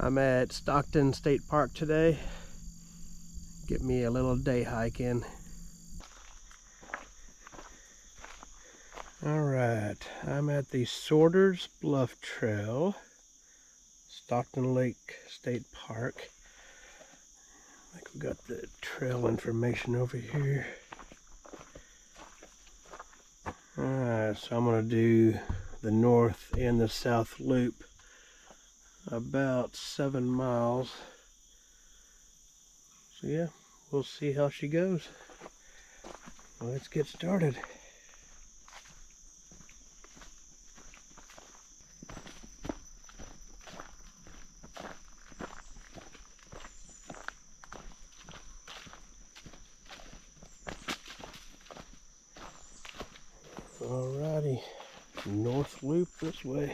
I'm at Stockton State Park today. Get me a little day hike in. Alright, I'm at the Sortor's Bluff Trail, Stockton Lake State Park. I think we've got the trail information over here. Alright, so I'm going to do the north and the south loop, about 7 miles. So yeah, we'll see how she goes. Let's get started. Alrighty, north loop this way.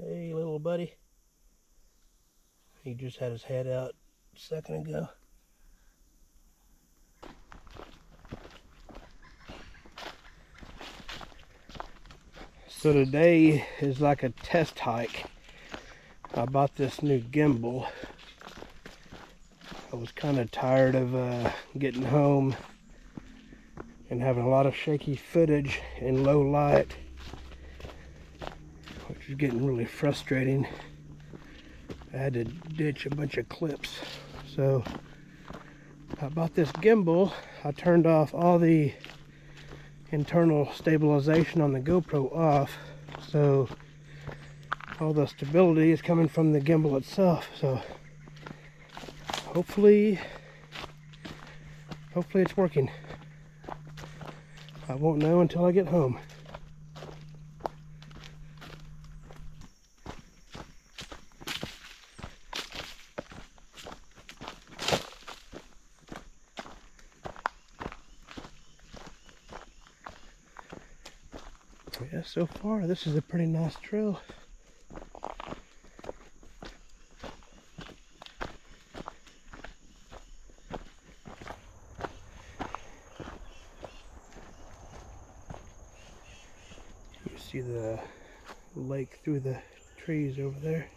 Hey, little buddy. He just had his head out a second ago. So today is like a test hike. I bought this new gimbal. I was kind of tired of getting home and having a lot of shaky footage in low light, which is getting really frustrating. I had to ditch a bunch of clips. So I bought this gimbal. I turned off all the internal stabilization on the GoPro off, so all the stability is coming from the gimbal itself. So hopefully it's working. I won't know until I get home. Yeah, so far this is a pretty nice trail. You see the lake through the trees over there.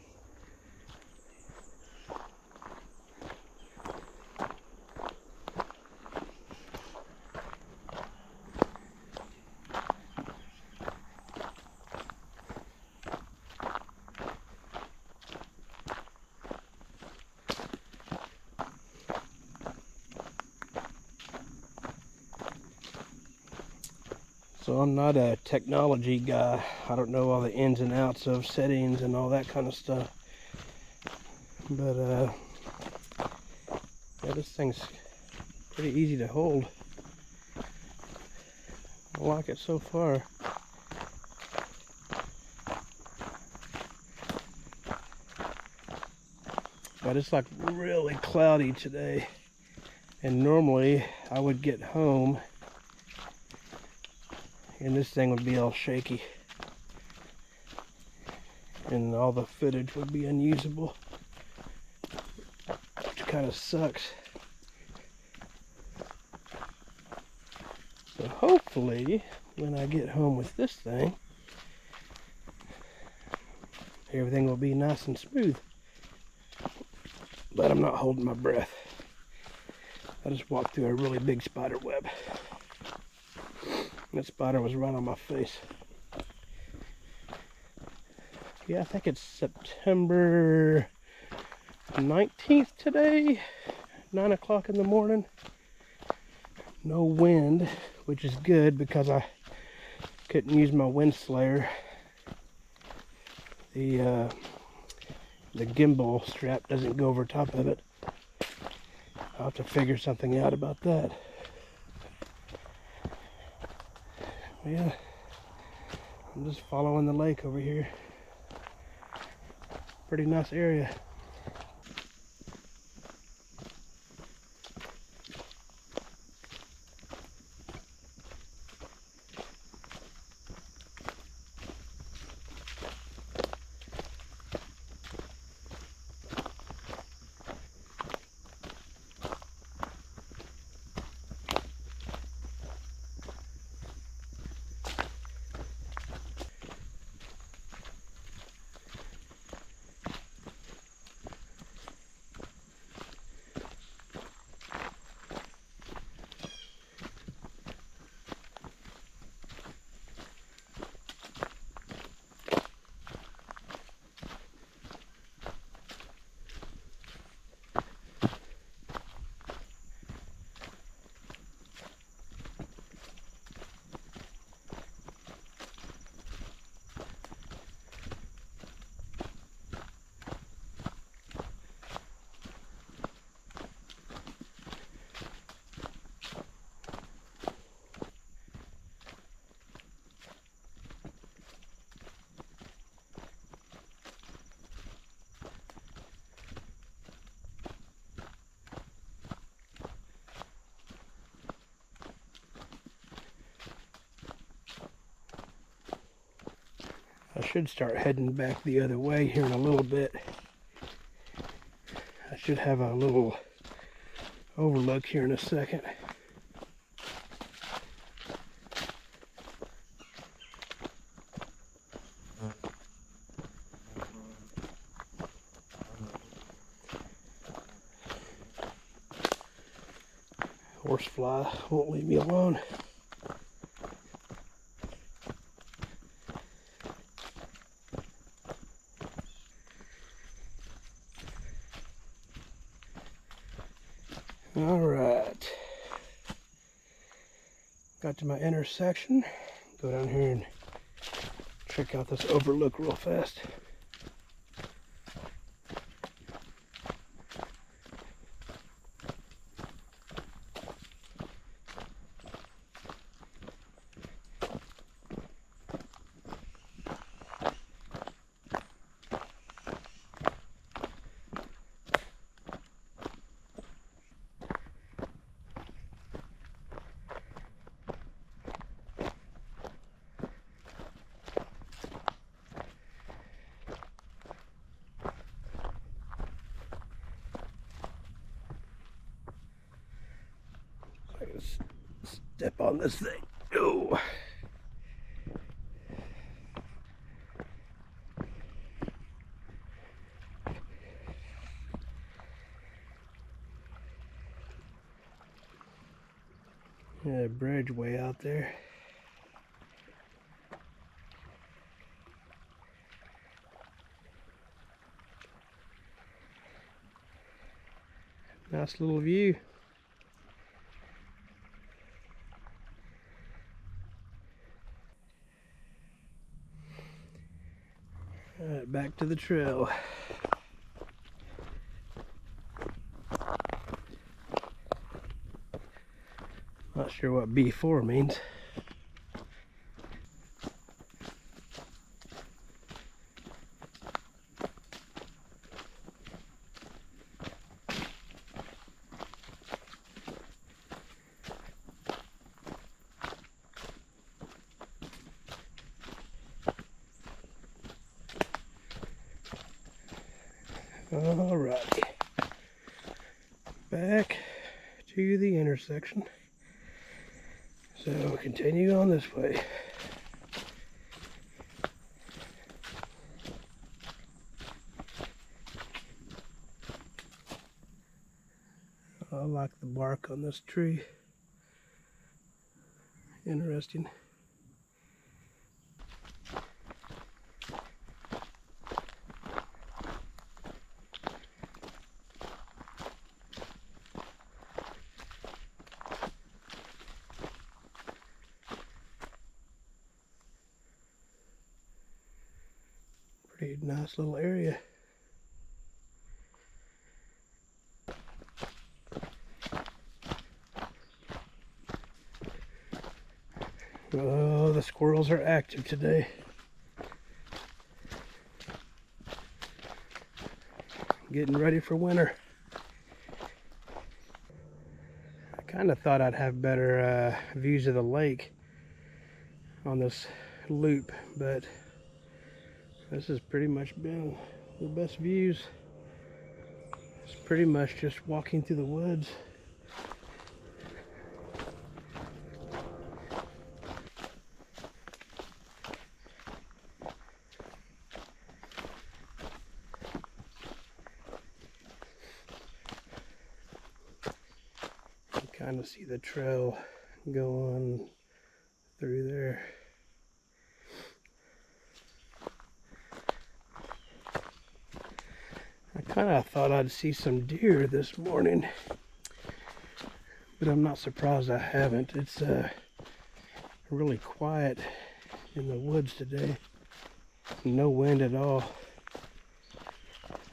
So I'm not a technology guy. I don't know all the ins and outs of settings and all that kind of stuff. But yeah, this thing's pretty easy to hold. I like it so far. But it's like really cloudy today. And normally I would get home and this thing would be all shaky and all the footage would be unusable, which kind of sucks. So hopefully when I get home with this thing, everything will be nice and smooth. But I'm not holding my breath. I just walked through a really big spider web. That spider was right on my face. Yeah, I think it's September 19th today, 9 o'clock in the morning. No wind, which is good because I couldn't use my wind slayer the gimbal strap doesn't go over top of it. I'll have to figure something out about that. Yeah, I'm just following the lake over here. Pretty nice area. I should start heading back the other way here in a little bit. I should have a little overlook here in a second. Horsefly won't leave me alone. All right, got to my intersection. Go down here and check out this overlook real fast. I can step on this thing. Oh. Yeah, a bridge way out there. Nice little view. Alright, back to the trail. Not sure what B4 means. Alrighty, back to the intersection. So continue on this way. I like the bark on this tree. Interesting. Pretty nice little area. Oh, the squirrels are active today. Getting ready for winter. I kind of thought I'd have better views of the lake on this loop, but this has pretty much been the best views. It's pretty much just walking through the woods. You kind of see the trail going through there. I kind of thought I'd see some deer this morning, but I'm not surprised I haven't. It's really quiet in the woods today. No wind at all.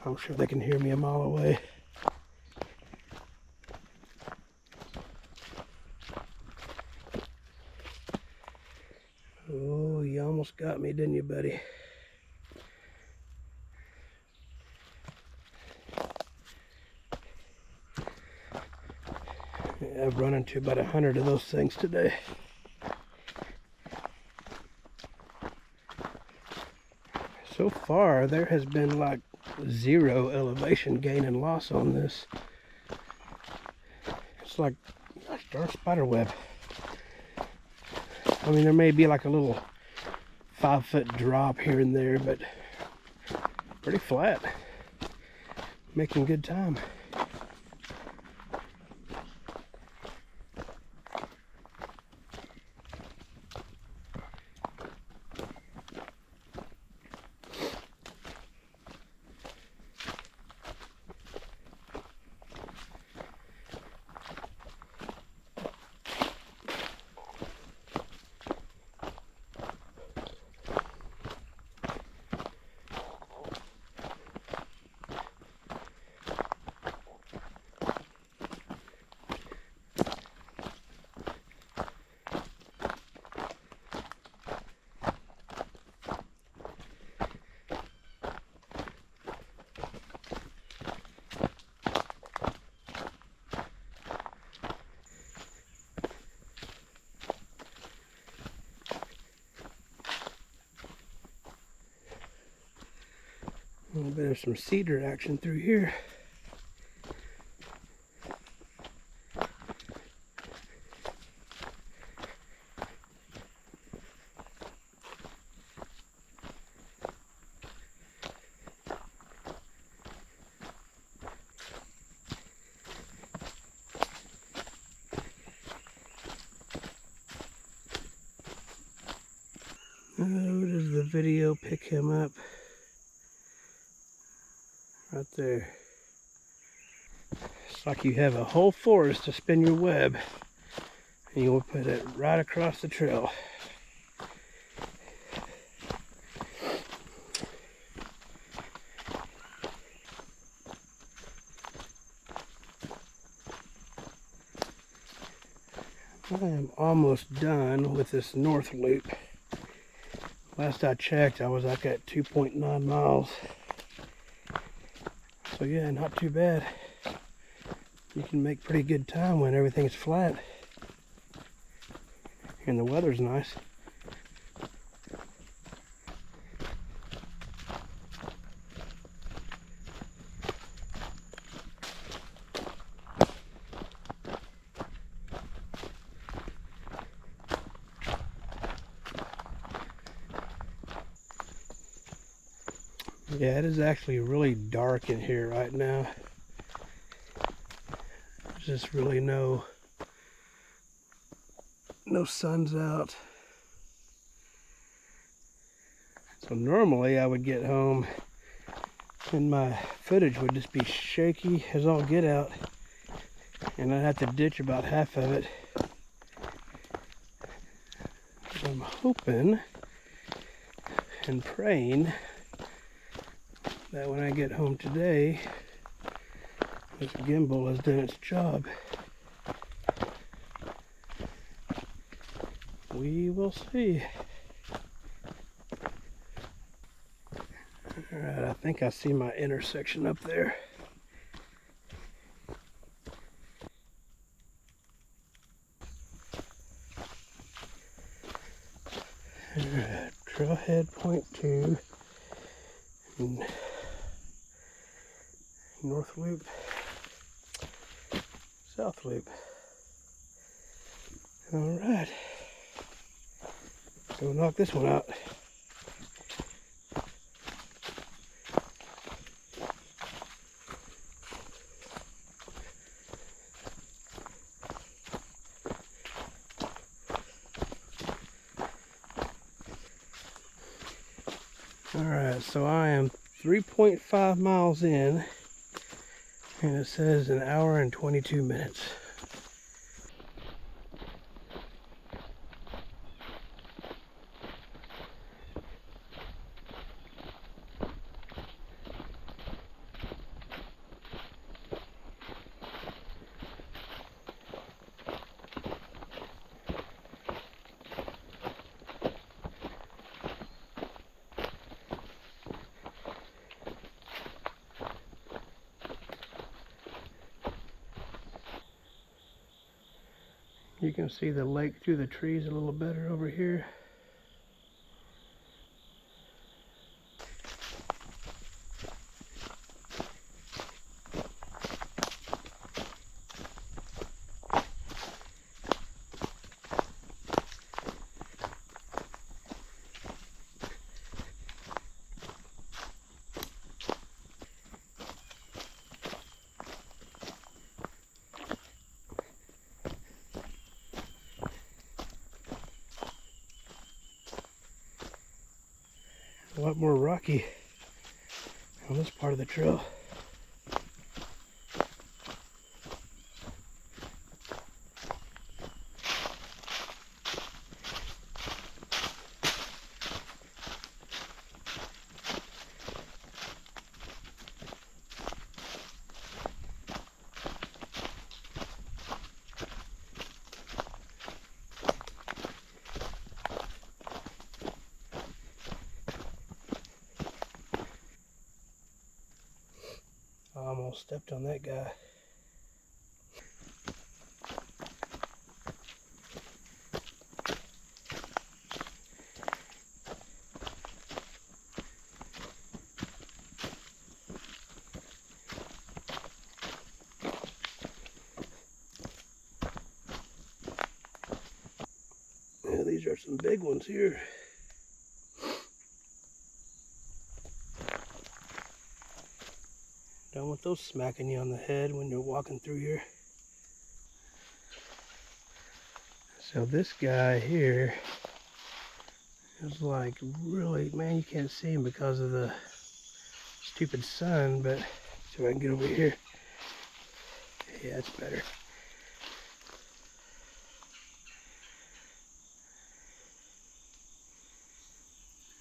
I'm sure they can hear me a mile away. Oh, you almost got me, didn't you, buddy? Yeah, I've run into about 100 of those things today. So far, there has been like 0 elevation gain and loss on this. It's like, gosh darn spider web. I mean, there may be like a little 5-foot drop here and there, but pretty flat. Making good time. A little bit of some cedar action through here. Oh, does the video pick him up? Right there. It's like you have a whole forest to spin your web, and you'll put it right across the trail. I am almost done with this north loop. Last I checked, I was like at 2.9 miles. So yeah, not too bad. You can make pretty good time when everything's flat and the weather's nice. Yeah, it is actually really dark in here right now. There's just really no sun's out. So normally I would get home and my footage would just be shaky as all get out, and I'd have to ditch about half of it. I'm hoping and praying that when I get home today, this gimbal has done its job. We will see. Alright, I think I see my intersection up there. Alright, trailhead point 2. North loop. South loop. Alright. Go knock this one out. Alright, so I am 3.5 miles in, and it says an hour and 22 minutes. You can see the lake through the trees a little better over here. A lot more rocky on this part of the trail. I almost stepped on that guy. Yeah, these are some big ones here. Don't want those smacking you on the head when you're walking through here. So this guy here is like really, man, you can't see him because of the stupid sun, but see if I can get over here. Yeah, it's better.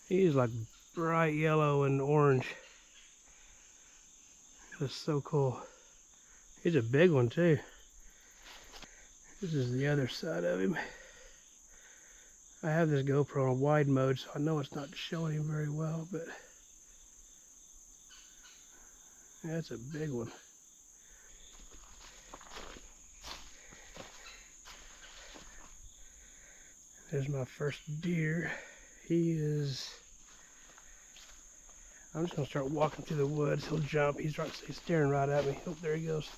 He's like bright yellow and orange. That's so cool. He's a big one too. This is the other side of him. I have this GoPro on wide mode, so I know it's not showing him very well, but yeah, that's a big one. There's my first deer. He is... I'm just going to start walking through the woods. He'll jump. He's staring right at me. Oh, there he goes.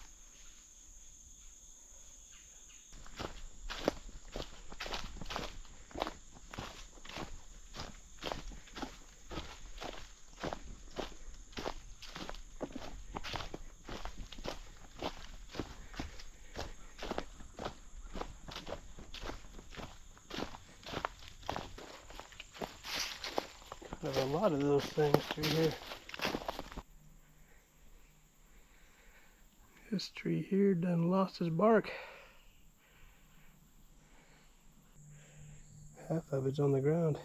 There's a lot of those things through here. This tree here done lost his bark. Half of it's on the ground.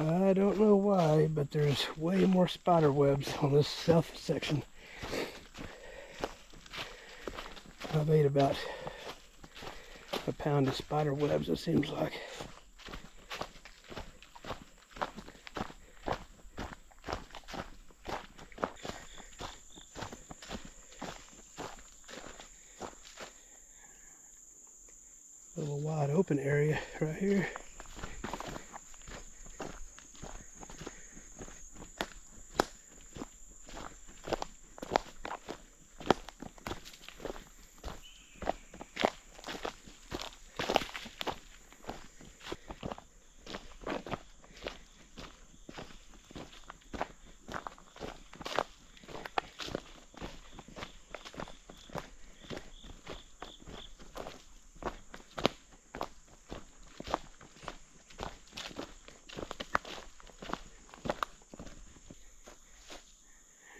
I don't know why, but there's way more spider webs on this south section. I've ate about a pound of spider webs, it seems like. A little wide open area right here.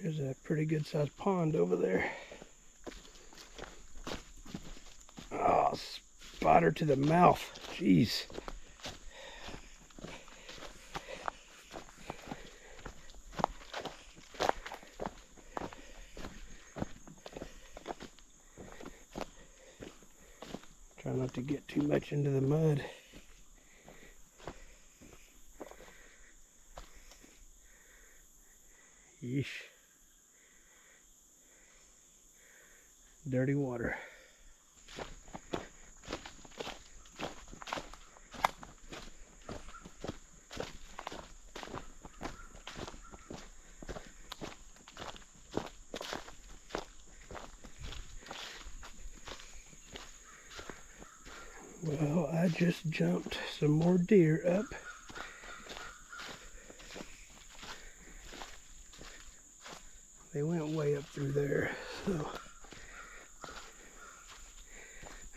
There's a pretty good sized pond over there. Oh, spider to the mouth. Jeez. Try not to get too much into the mud. Yeesh. Dirty water. Well, I just jumped some more deer up. They went way up through there, so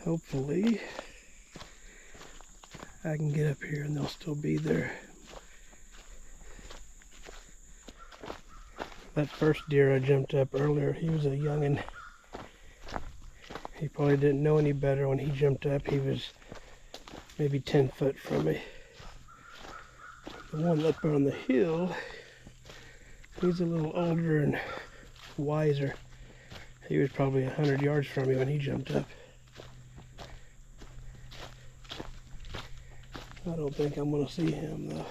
hopefully I can get up here and they'll still be there. That first deer I jumped up earlier, he was a youngin'. He probably didn't know any better when he jumped up. He was maybe 10 foot from me. The one up on the hill, he's a little older and wiser. He was probably 100 yards from me when he jumped up. I don't think I'm going to see him though.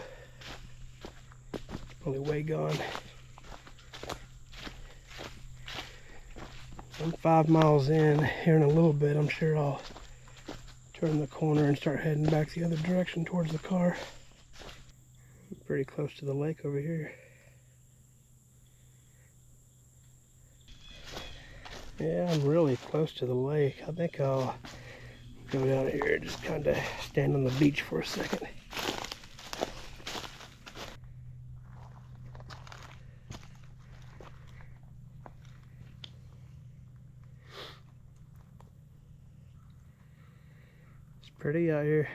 Probably way gone. I'm 5 miles in. Here in a little bit, I'm sure I'll turn the corner and start heading back the other direction towards the car. I'm pretty close to the lake over here. Yeah, I'm really close to the lake. I think I'll go down here and just kind of stand on the beach for a second. It's pretty out here.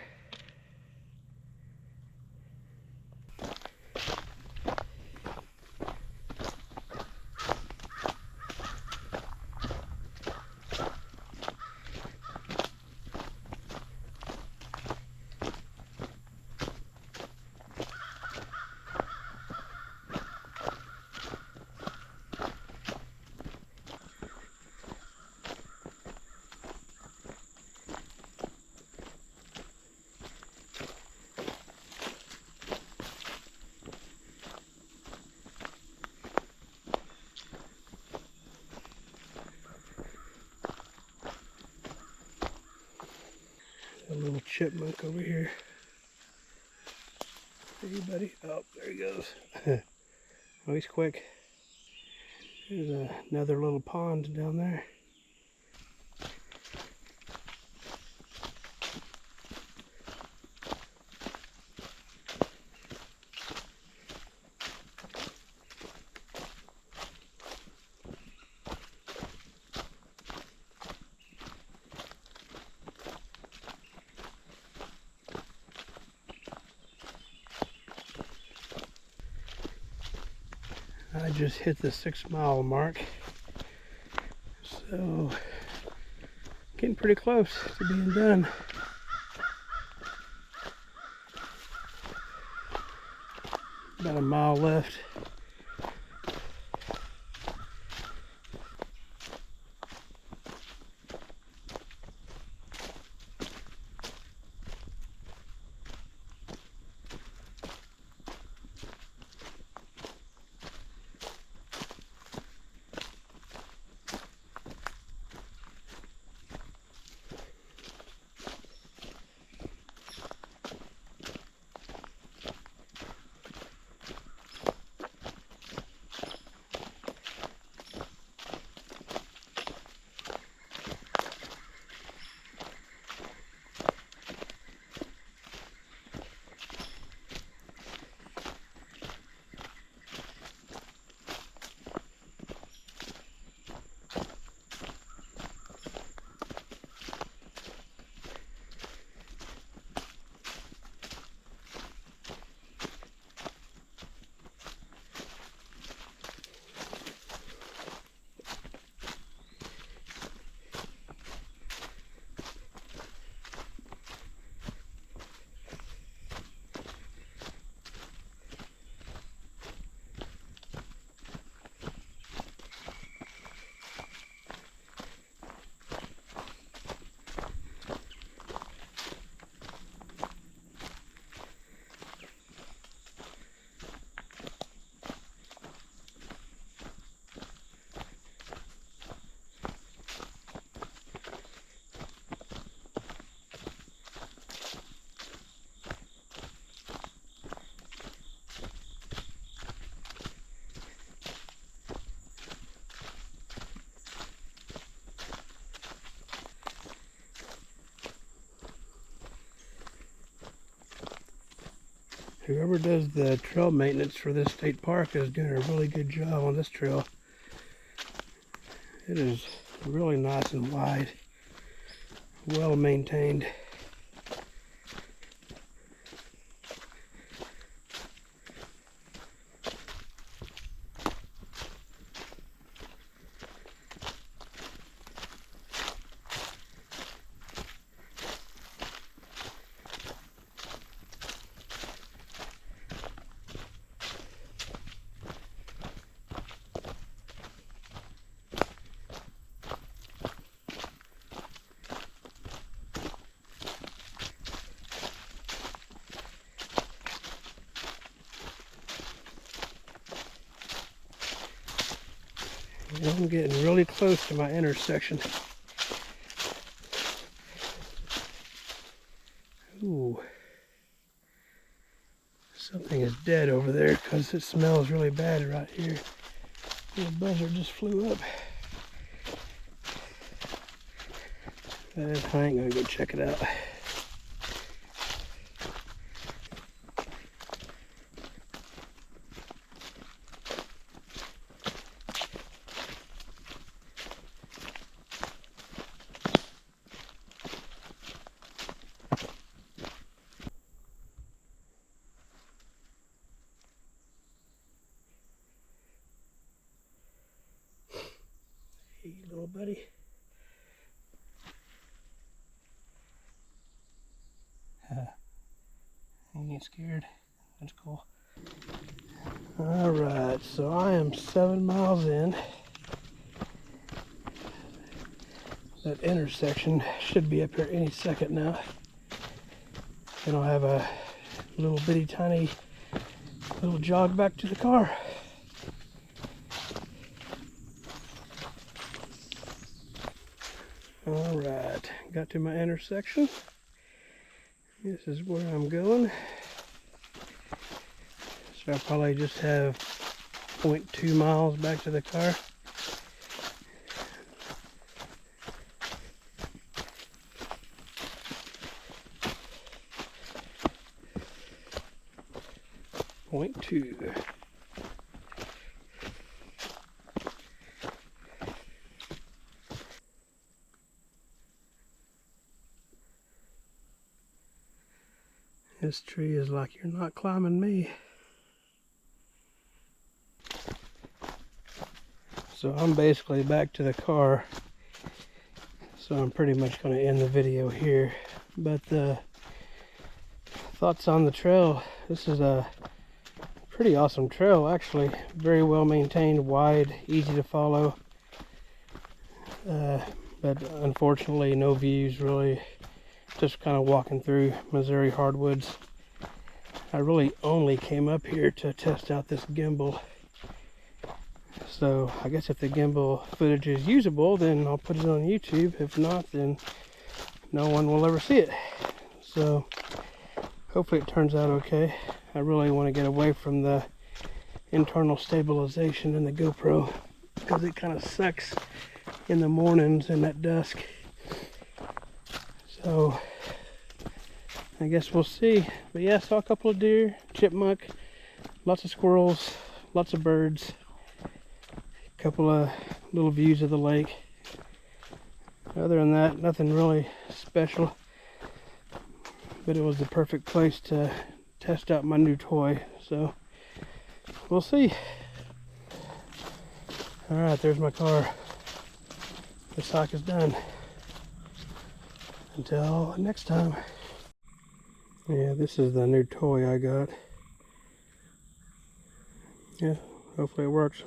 A little chipmunk over here. Hey buddy. Oh, there he goes. Oh, he's quick. There's another little pond down there. I just hit the 6 mile mark, so getting pretty close to being done. About a mile left. Whoever does the trail maintenance for this state park is doing a really good job on this trail. It is really nice and wide, well maintained. I'm getting really close to my intersection. Ooh. Something is dead over there because it smells really bad right here. The buzzard just flew up. I ain't gonna go check it out. Hey, little buddy. He ain't scared. That's cool. Alright, so I am 7 miles in. That intersection should be up here any second now. Then I'll have a little bitty tiny little jog back to the car. Alright, got to my intersection. This is where I'm going. So I'll probably just have 0.2 miles back to the car. Point 2. This tree is like, you're not climbing me. So I'm basically back to the car. So I'm pretty much going to end the video here. But thoughts on the trail. This is a Pretty awesome trail, actually. Very well maintained, wide, easy to follow. But unfortunately, no views really. Just kind of walking through Missouri hardwoods. I really only came up here to test out this gimbal. So I guess if the gimbal footage is usable, then I'll put it on YouTube. If not, then no one will ever see it. So hopefully it turns out okay. I really want to get away from the internal stabilization in the GoPro because it kind of sucks in the mornings and at dusk. So I guess we'll see. But yeah, saw a couple of deer, chipmunk, lots of squirrels, lots of birds, a couple of little views of the lake. Other than that, nothing really special. But it was the perfect place to test out my new toy. So we'll see. Alright, there's my car. This hike is done. Until next time. Yeah, this is the new toy I got. Yeah, hopefully it works.